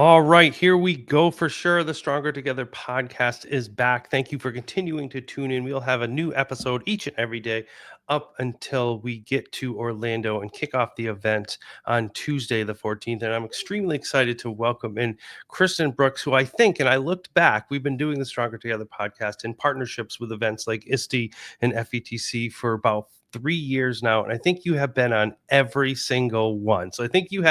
All right, here we go for sure. The Stronger Together podcast is back. Thank you for continuing to tune in. We'll have a new episode each and every day up until we get to Orlando and kick off the event on Tuesday, the 14th. And I'm extremely excited to welcome in Kristen Brooks, who I think, and I looked back, we've been doing the Stronger Together podcast in partnerships with events like ISTE and FETC for about 3 years now, and I think you have been on every single one. So I think you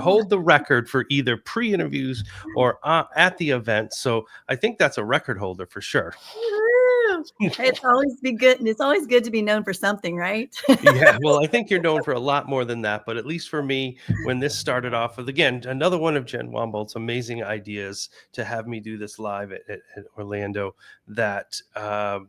hold the record for either pre-interviews or at the event. So I think that's a record holder for sure. Woo! It's always good to be known for something, right? Yeah, well, I think you're known for a lot more than that, but at least for me, when this started off with, again, another one of Jen Wombolt's amazing ideas to have me do this live at Orlando, that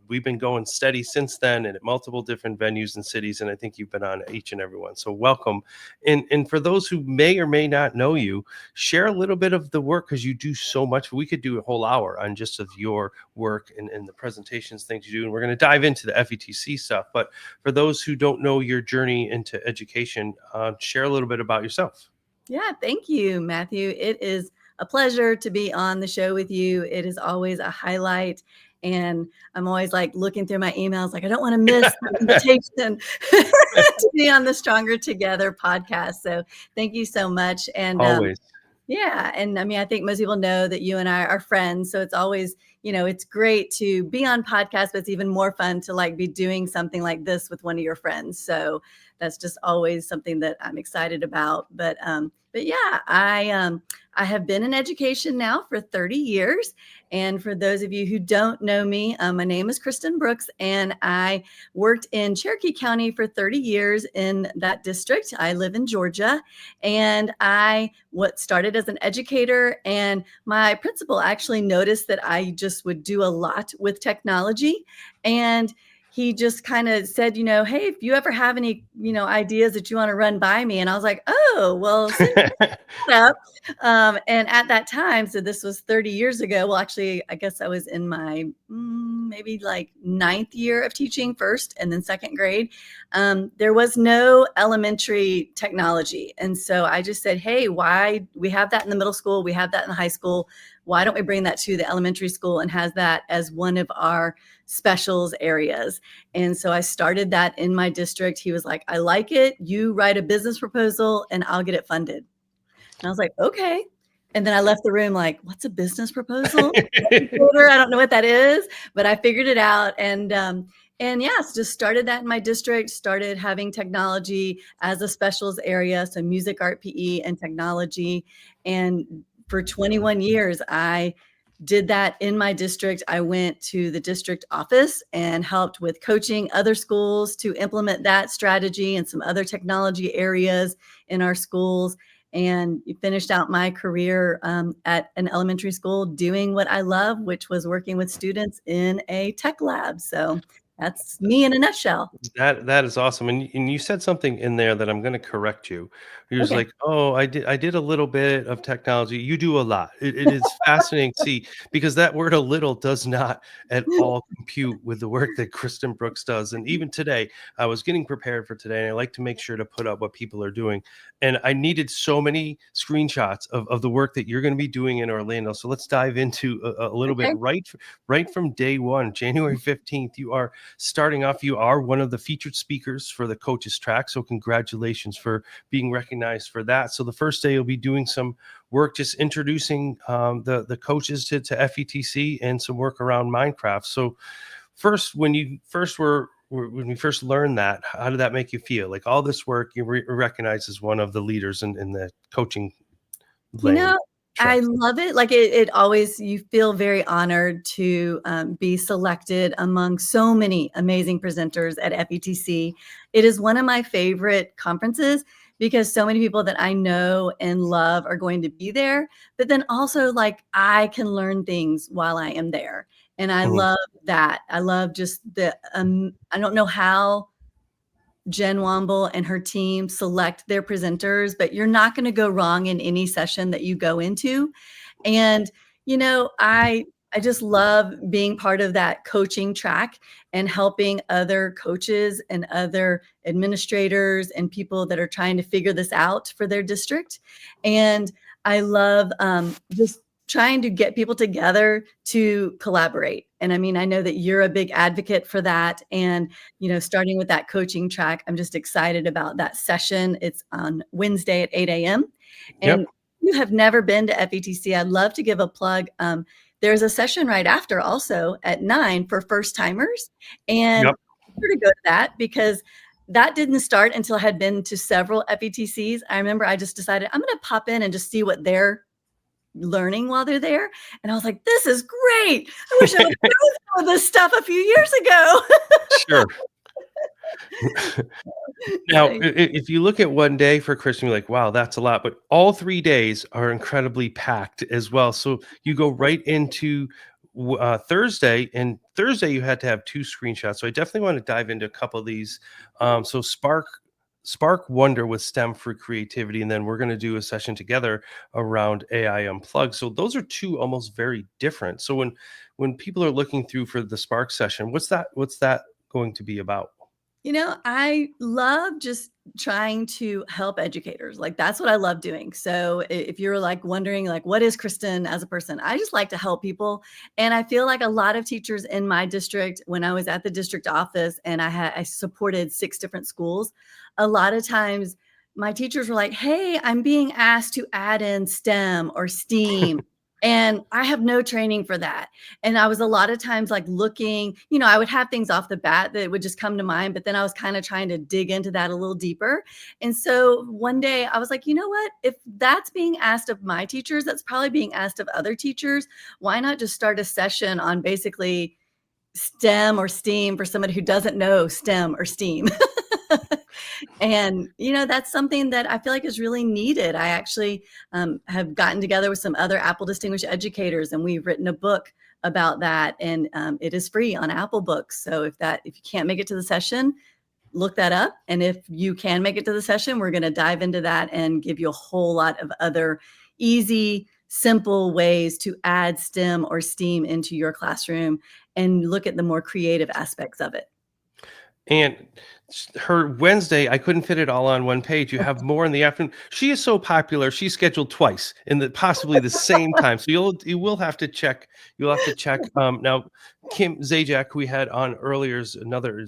we've been going steady since then and at multiple different venues and cities, and I think you've been on each and every one. So welcome. And for those who may or may not know you, share a little bit of the work because you do so much. We could do a whole hour on just of your work and the presentations, things you do, and we're going to dive into the FETC stuff. But for those who don't know your journey into education, share a little bit about yourself. Yeah, thank you, Matthew. It is a pleasure to be on the show with you. It is always a highlight. And I'm always like looking through my emails, like I don't want to miss the invitation to be on the Stronger Together podcast. So thank you so much. And Always. yeah. And I mean, I think most people know that you and I are friends. So it's always, it's great to be on podcasts, but it's even more fun to like be doing something like this with one of your friends. So that's just always something that I'm excited about. But yeah, I have been in education now for 30 years. And for those of you who don't know me, my name is Kristen Brooks, and I worked in Cherokee County for 30 years in that district. I live in Georgia, and I started as an educator, and my principal actually noticed that I just would do a lot with technology, and he just kind of said, hey, if you ever have any, ideas that you want to run by me. And I was like, oh, well, up. And at that time, so this was 30 years ago. Well, actually, I guess I was in my maybe like 9th year of teaching, first and then second grade. There was no elementary technology. And so I just said, hey, why we have that in the middle school, we have that in the high school. Why don't we bring that to the elementary school and has that as one of our specials areas? And so I started that in my district. He was like, I like it. You write a business proposal and I'll get it funded. And I was like, okay. And then I left the room like, what's a business proposal? I don't know what that is, but I figured it out. And yes, just started that in my district, started having technology as a specials area. So music, art, PE, and technology. And for 21 years, I did that in my district. I went to the district office and helped with coaching other schools to implement that strategy and some other technology areas in our schools. And finished out my career at an elementary school doing what I love, which was working with students in a tech lab. So that's me in a nutshell. That is awesome. And you said something in there that I'm going to correct you. You're just Okay. like, oh, I did a little bit of technology. You do a lot. It is fascinating to see because that word "a little" does not at all compute with the work that Kristen Brooks does. And even today, I was getting prepared for today, and I like to make sure to put up what people are doing. And I needed so many screenshots of the work that you're going to be doing in Orlando. So let's dive into a little bit Okay. right from day one, January 15th. You are starting off. You are one of the featured speakers for the coaches track. So congratulations for being recognized for that. So the first day you'll be doing some work, just introducing the coaches to FETC and some work around Minecraft. So first, when we first learned that, how did that make you feel? Like all this work, you recognize as one of the leaders in the coaching lane. I Track. love it. Like it always, you feel very honored to be selected among so many amazing presenters at FETC. It is one of my favorite conferences because so many people that I know and love are going to be there. But then also, like, I can learn things while I am there. And I Mhm. love that. I love just I don't know how Jen Womble and her team select their presenters, but you're not going to go wrong in any session that you go into. And, I just love being part of that coaching track and helping other coaches and other administrators and people that are trying to figure this out for their district. And I love just trying to get people together to collaborate. And I mean, I know that you're a big advocate for that. And, starting with that coaching track, I'm just excited about that session. It's on Wednesday at 8 a.m. And Yep. if you have never been to FETC, I'd love to give a plug. There's a session right after also at 9 for first timers. And Yep. be sure to go to that because that didn't start until I had been to several FETCs. I remember I just decided I'm going to pop in and just see what they're learning while they're there. And I was like, this is great. I wish I would have known some of this stuff a few years ago. Sure. Now, So, if you look at one day for Christian, you're like, wow, that's a lot. But all 3 days are incredibly packed as well. So you go right into Thursday, and Thursday you had to have two screenshots. So I definitely want to dive into a couple of these. So Spark Wonder with STEM for creativity, and then we're going to do a session together around AI Unplugged. So those are two almost very different. So when people are looking through for the Spark session, what's that going to be about? I love just trying to help educators. Like that's what I love doing. So if you're like wondering like what is Kristen as a person, I just like to help people. And I feel like a lot of teachers in my district, when I was at the district office and I supported 6 different schools, a lot of times my teachers were like, "Hey, I'm being asked to add in STEM or STEAM." And I have no training for that. And I was a lot of times like looking, I would have things off the bat that would just come to mind, but then I was kind of trying to dig into that a little deeper. And so one day I was like, you know what? If that's being asked of my teachers, that's probably being asked of other teachers. Why not just start a session on basically STEM or STEAM for somebody who doesn't know STEM or STEAM? And, that's something that I feel like is really needed. I actually have gotten together with some other Apple Distinguished Educators, and we've written a book about that. And it is free on Apple Books. So if you can't make it to the session, look that up. And if you can make it to the session, we're going to dive into that and give you a whole lot of other easy, simple ways to add STEM or STEAM into your classroom and look at the more creative aspects of it. And her Wednesday, I couldn't fit it all on one page. You have more in the afternoon. She is so popular. She's scheduled twice in the possibly the same time. So you will have to check. You'll have to check. Now, Kim Zajac, who we had on earlier, is a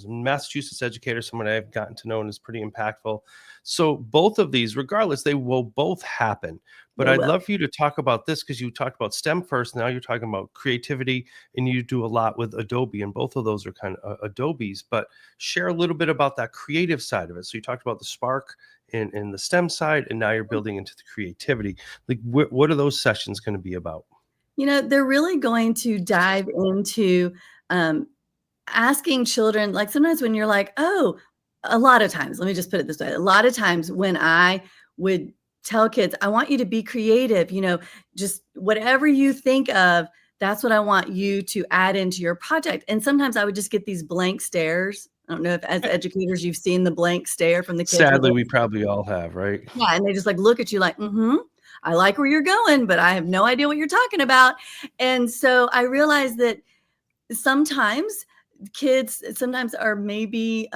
Massachusetts educator, someone I've gotten to know and is pretty impactful. So both of these, regardless, they will both happen. But They I'd will. love for you to talk about this because you talked about STEM first. Now you're talking about creativity, and you do a lot with Adobe, and both of those are kind of Adobes. But share a little bit about that creative side of it. So you talked about the spark in the STEM side, and now you're building into the creativity. Like, what are those sessions going to be about? They're really going to dive into um, asking children, like sometimes when you're like, oh, a lot of times, let me just put it this way. A lot of times when I would tell kids, I want you to be creative, just whatever you think of, that's what I want you to add into your project. And sometimes I would just get these blank stares. I don't know if as educators you've seen the blank stare from the kids where Sadly, we probably all have, right? yeah, and they just like look at you like, I like where you're going, but I have no idea what you're talking about. And so I realized that sometimes kids sometimes are maybe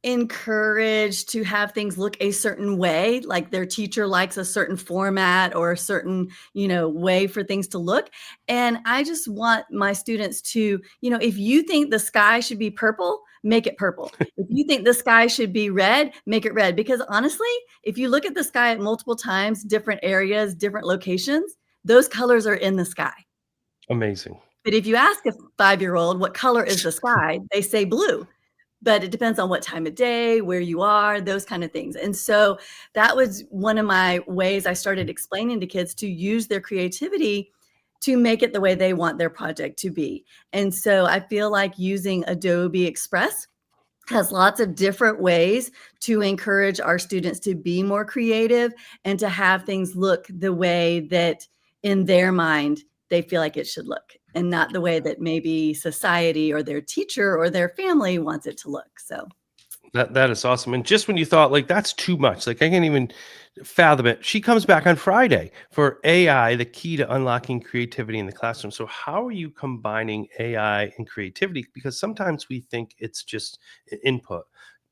encouraged to have things look a certain way, like their teacher likes a certain format or a certain, way for things to look. And I just want my students to, if you think the sky should be purple, make it purple. If you think the sky should be red, make it red. Because honestly, if you look at the sky at multiple times, different areas, different locations, those colors are in the sky. Amazing. But if you ask a 5-year-old what color is the sky, they say blue, but it depends on what time of day, where you are, those kind of things. And so that was one of my ways I started explaining to kids to use their creativity to make it the way they want their project to be. And so I feel like using Adobe Express has lots of different ways to encourage our students to be more creative and to have things look the way that in their mind they feel like it should look and not the way that maybe society or their teacher or their family wants it to look. So That is awesome. And just when you thought like that's too much, like I can't even fathom it, she comes back on Friday for AI, the key to unlocking creativity in the classroom. So how are you combining AI and creativity? Because sometimes we think it's just input,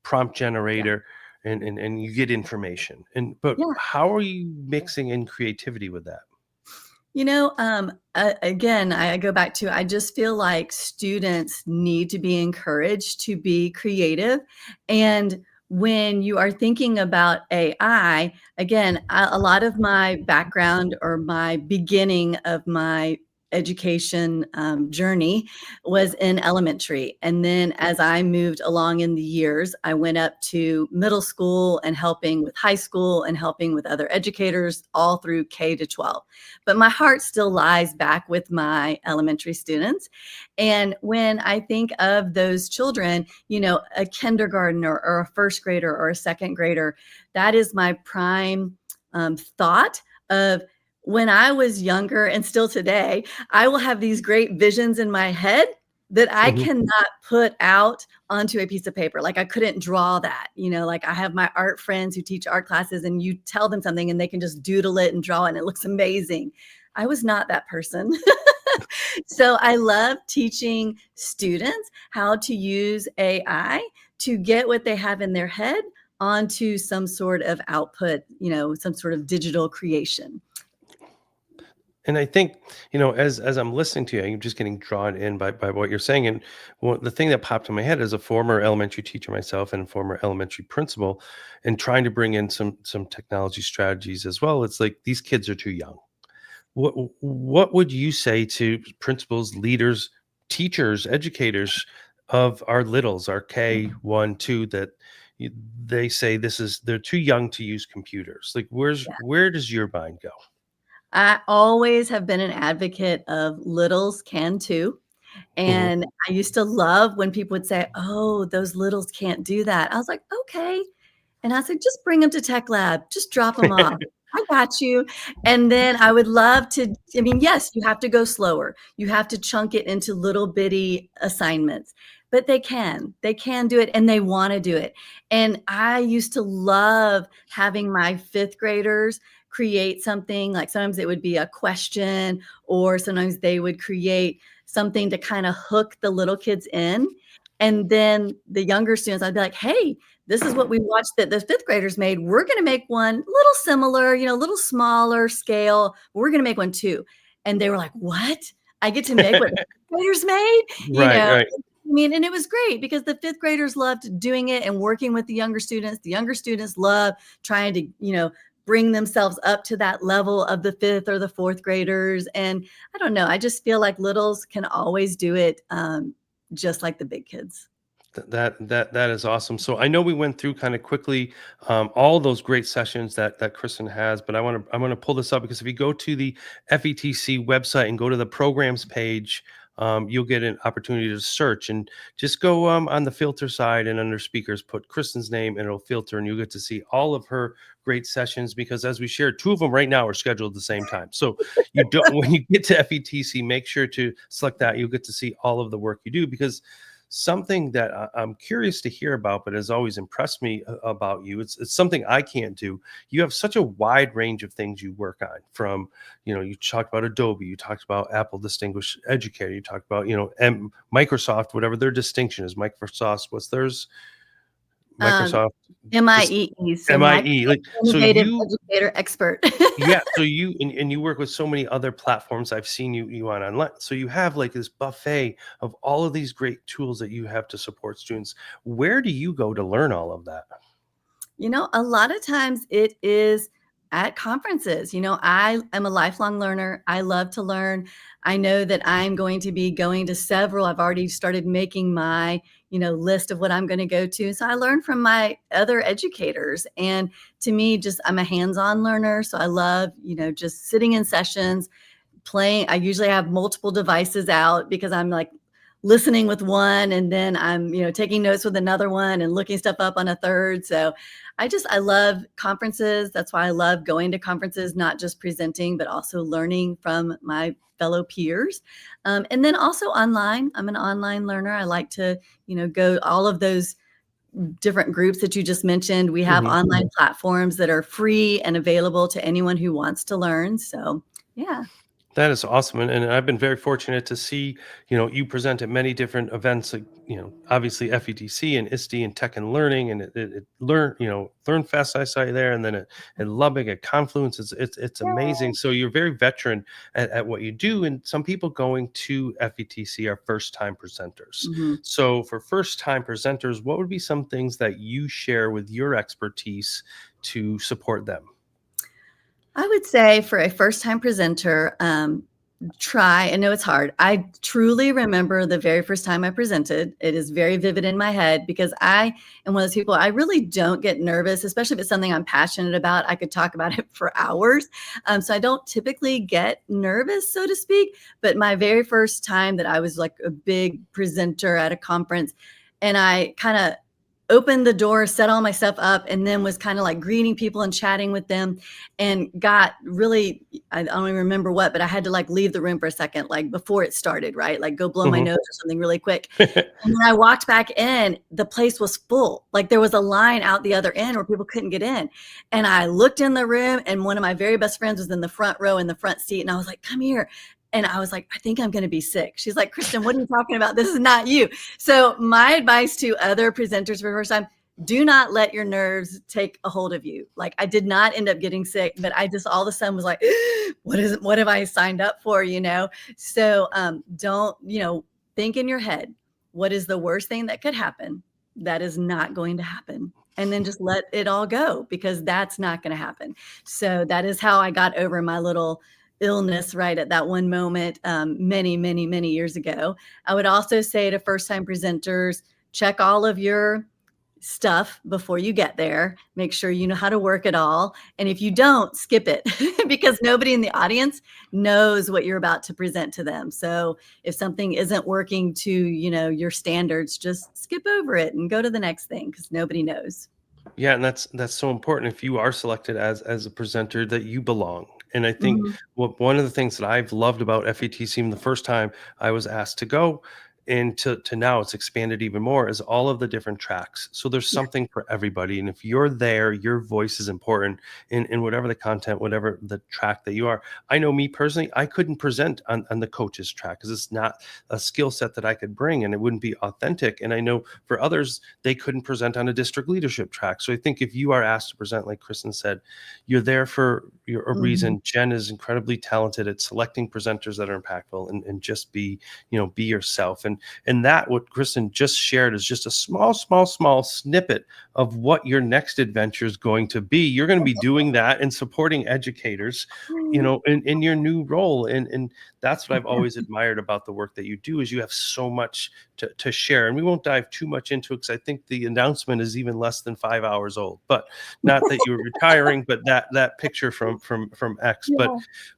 prompt yeah. generator, and you get information. But Yeah. how are you mixing in creativity with that? Again, I go back to I just feel like students need to be encouraged to be creative. And when you are thinking about AI, again, a lot of my background or my beginning of my education journey was in elementary. And then as I moved along in the years, I went up to middle school and helping with high school and helping with other educators all through K to 12, but my heart still lies back with my elementary students. And when I think of those children, a kindergartner or a first grader or a second grader, that is my prime thought of when I was younger and still today. I will have these great visions in my head that I Mhm. cannot put out onto a piece of paper. Like I couldn't draw that, like I have my art friends who teach art classes and you tell them something and they can just doodle it and draw it and it looks amazing. I was not that person. So I love teaching students how to use AI to get what they have in their head onto some sort of output, some sort of digital creation. And I think, as I'm listening to you, I'm just getting drawn in by what you're saying. And the thing that popped in my head as a former elementary teacher myself and former elementary principal, and trying to bring in some technology strategies as well. It's like these kids are too young. What would you say to principals, leaders, teachers, educators of our littles, our K1, 2, that they say they're too young to use computers? Like, where does your mind go? I always have been an advocate of littles can too. Mhm. And I used to love when people would say, "Oh, those littles can't do that." I was like, "Okay." And I said, "Just bring them to tech lab. Just drop them off. I got you." And then I would love to, I mean, yes, you have to go slower. You have to chunk it into little bitty assignments, but they can do it and they wanna do it. And I used to love having my 5th graders create something, like sometimes it would be a question or sometimes they would create something to kinda hook the little kids in. And then the younger students, I'd be like, "Hey, this is what we watched that the 5th graders made. We're gonna make one a little similar, a little smaller scale. We're gonna make one too." And they were like, "What? I get to make what the 5th graders made?" You Right, know? right. I mean, and it was great because the 5th graders loved doing it and working with the younger students. The younger students love trying to, bring themselves up to that level of the 5th or the 4th graders. And I don't know, I just feel like littles can always do it, just like the big kids. That is awesome. So I know we went through kind of quickly all those great sessions that Kristen has, but I want to pull this up because if you go to the FETC website and go to the programs page, you'll get an opportunity to search and just go on the filter side and under speakers, put Kristen's name and it'll filter, and you'll get to see all of her great sessions. Because as we shared, 2 of them right now are scheduled at the same time. So you don't when you get to FETC, make sure to select that. You'll get to see all of the work you do because something that I'm curious to hear about, but has always impressed me about you. It's something I can't do. You have such a wide range of things you work on. From you talked about Adobe, you talked about Apple Distinguished Educator, you talked about and Microsoft, whatever their distinction is. Microsoft, what's theirs? Um, Microsoft, just MIEE, so Microsoft MIE. Like so, Innovative Educator Expert. yeah, so you work with so many other platforms. I've seen you on online. So you have like this buffet of all of these great tools that you have to support students. Where do you go to learn all of that? A lot of times it is at conferences. I am a lifelong learner. I love to learn. I know that I'm going to be going to several. I've already started making my, list of what I'm going to go to. So I learn from my other educators. And to me, just I'm a hands-on learner. So I love, just sitting in sessions, playing. I usually have multiple devices out because I'm like listening with one and then I'm, taking notes with another one and looking stuff up on a third. So I love conferences. That's why I love going to conferences, not just presenting, but also learning from my fellow peers. And then also online. I'm an online learner. I like to, go all of those different groups that you just mentioned. We have Mhm. online platforms that are free and available to anyone who wants to learn. So yeah. That is awesome, and I've been very fortunate to see, you present at many different events, like, obviously FETC and ISTE and Tech and Learning, and Learn Fest I saw you there, and then at Lubbock at Confluence. It's amazing. Yeah. So you're very veteran at what you do, and some people going to FETC are first time presenters. Mhm. So for first time presenters, what would be some things that you share with your expertise to support them? I would say for a first time presenter, try. I know it's hard. I truly remember the very first time I presented. It is very vivid in my head because I am one of those people, I really don't get nervous, especially if it's something I'm passionate about. I could talk about it for hours. So I don't typically get nervous, so to speak. But my very first time that I was like a big presenter at a conference, and I kind of opened the door, set all my stuff up, and then was kind of like greeting people and chatting with them, and got really, I don't even remember what, but I had to like leave the room for a second, like before it started, right? Like go blow my Mhm. nose or something really quick. And when I walked back in, the place was full. Like there was a line out the other end where people couldn't get in. And I looked in the room, and one of my very best friends was in the front row in the front seat. And I was like, come here. And I was like, I think I'm going to be sick. She's like, Kristen, what are you talking about? This is not you. So my advice to other presenters for the first time, do not let your nerves take a hold of you. Like I did not end up getting sick, but I just all of a sudden was like, what have I signed up for? So don't, think in your head, what is the worst thing that could happen? That is not going to happen. And then just let it all go because that's not going to happen. So that is how I got over my little illness right at that one moment, many, many, many years ago. I would also say to first time presenters, check all of your stuff before you get there. Make sure you know how to work it all. And if you don't, skip it because nobody in the audience knows what you're about to present to them. So if something isn't working to, your standards, just skip over it and go to the next thing because nobody knows. Yeah, and that's so important if you are selected as a presenter that you belong. And I think Mhm. one of the things that I've loved about FETC from the first time I was asked to go, and to now it's expanded even more, is all of the different tracks. So there's Yeah. something for everybody. And if you're there, your voice is important in whatever the content, whatever the track that you are. I know me personally, I couldn't present on the coaches track because it's not a skill set that I could bring and it wouldn't be authentic. And I know for others, they couldn't present on a district leadership track. So I think if you are asked to present, like Kristen said, you're there for a Mhm. reason. Jen is incredibly talented at selecting presenters that are impactful, and just be yourself. And that what Kristen just shared is just a small snippet of what your next adventure is going to be. You're going to be doing that and supporting educators, in your new role. And that's what I've always admired about the work that you do is you have so much to share. And we won't dive too much into it because I think the announcement is even less than 5 hours old. But not that you were retiring, but that picture from X. But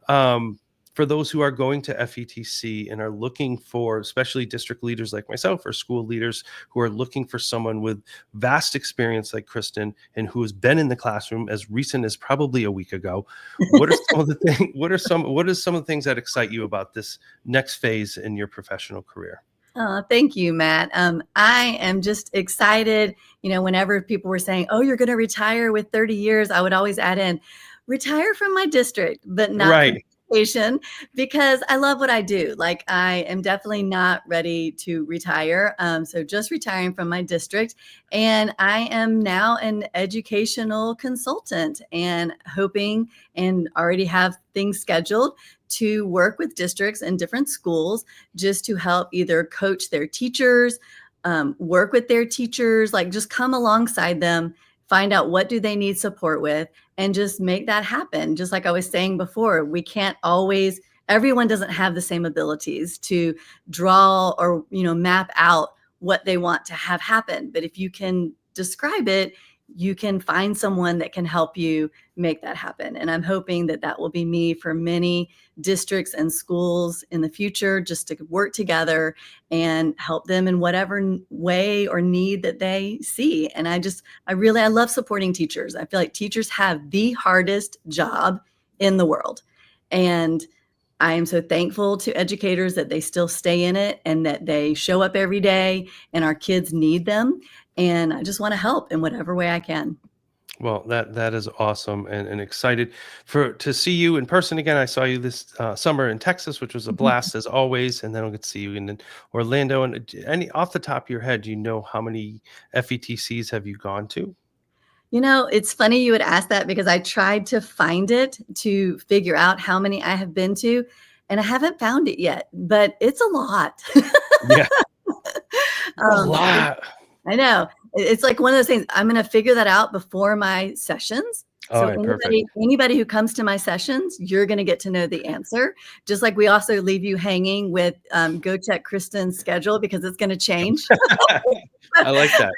Yeah. um, for those who are going to FETC and are looking for, especially district leaders like myself or school leaders who are looking for someone with vast experience like Kristen and who has been in the classroom as recent as probably a week ago, what are some of the things? What are some of the things that excite you about this next phase in your professional career? Thank you, Matt. I am just excited. Whenever people were saying, oh, you're going to retire with 30 years, I would always add in, retire from my district, but not from Right. education because I love what I do. Like, I am definitely not ready to retire. So, just retiring from my district. And I am now an educational consultant and hoping and already have things scheduled to work with districts and different schools just to help either coach their teachers, work with their teachers, like just come alongside them, find out what do they need support with, and just make that happen. Just like I was saying before, we can't always, everyone doesn't have the same abilities to draw or, map out what they want to have happen. But if you can describe it, you can find someone that can help you make that happen. And I'm hoping that that will be me for many districts and schools in the future, just to work together and help them in whatever way or need that they see. And I love supporting teachers. I feel like teachers have the hardest job in the world. And I am so thankful to educators that they still stay in it and that they show up every day and our kids need them. And I just want to help in whatever way I can. Well, that is awesome, and excited for to see you in person again. I saw you this summer in Texas, which was a blast as always, and then I'll get to see you in Orlando. And any off the top of your head, do you know how many FETCs have you gone to? It's funny you would ask that because I tried to find it to figure out how many I have been to, and I haven't found it yet, but it's a lot. Yeah, it's a It lot. I know. It's like one of those things, I'm gonna figure that out before my sessions. All So right, perfect. anybody who comes to my sessions, you're gonna get to know the answer. Just like we also leave you hanging with, go check Kristen's schedule because it's gonna change. I like that.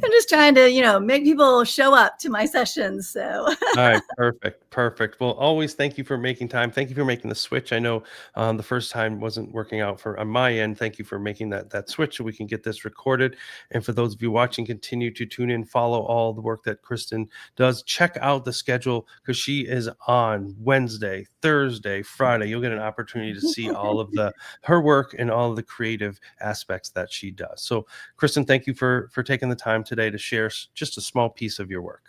I'm just trying to, make people show up to my sessions, so All right, perfect, perfect. Well, always thank you for making time. Thank you for making the switch. I know the first time wasn't working out for on my end. Thank you for making that switch so we can get this recorded. And for those of you watching, continue to tune in, follow all the work that Kristen does. Check out the schedule because she is on Wednesday, Thursday, Friday. You'll get an opportunity to see all of the her work and all of the creative aspects that she does. So, Kristen, thank you for taking the time today to share just a small piece of your work.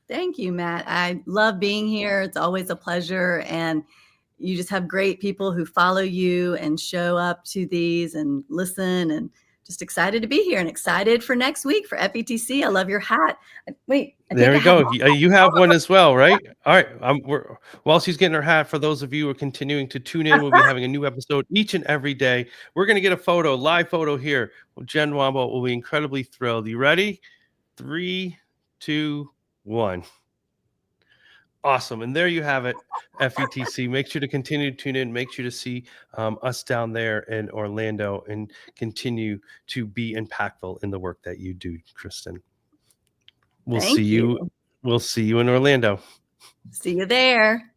Thank you, Matt. I love being here. It's always a pleasure, and you just have great people who follow you and show up to these and listen, and just excited to be here and excited for next week for FETC. I love your hat. Wait, I There think I we have go. You have one as well, right? All right. While she's getting her hat, for those of you who are continuing to tune in, we'll be having a new episode each and every day. We're going to get a live photo here. Well, Jen Womble will be incredibly thrilled. You ready? Three, two, one. Awesome. And there you have it, FETC. Make sure to continue to tune in. Make sure to see us down there in Orlando and continue to be impactful in the work that you do, Kristen. We'll see Thank you. you. We'll see you in Orlando. See you there.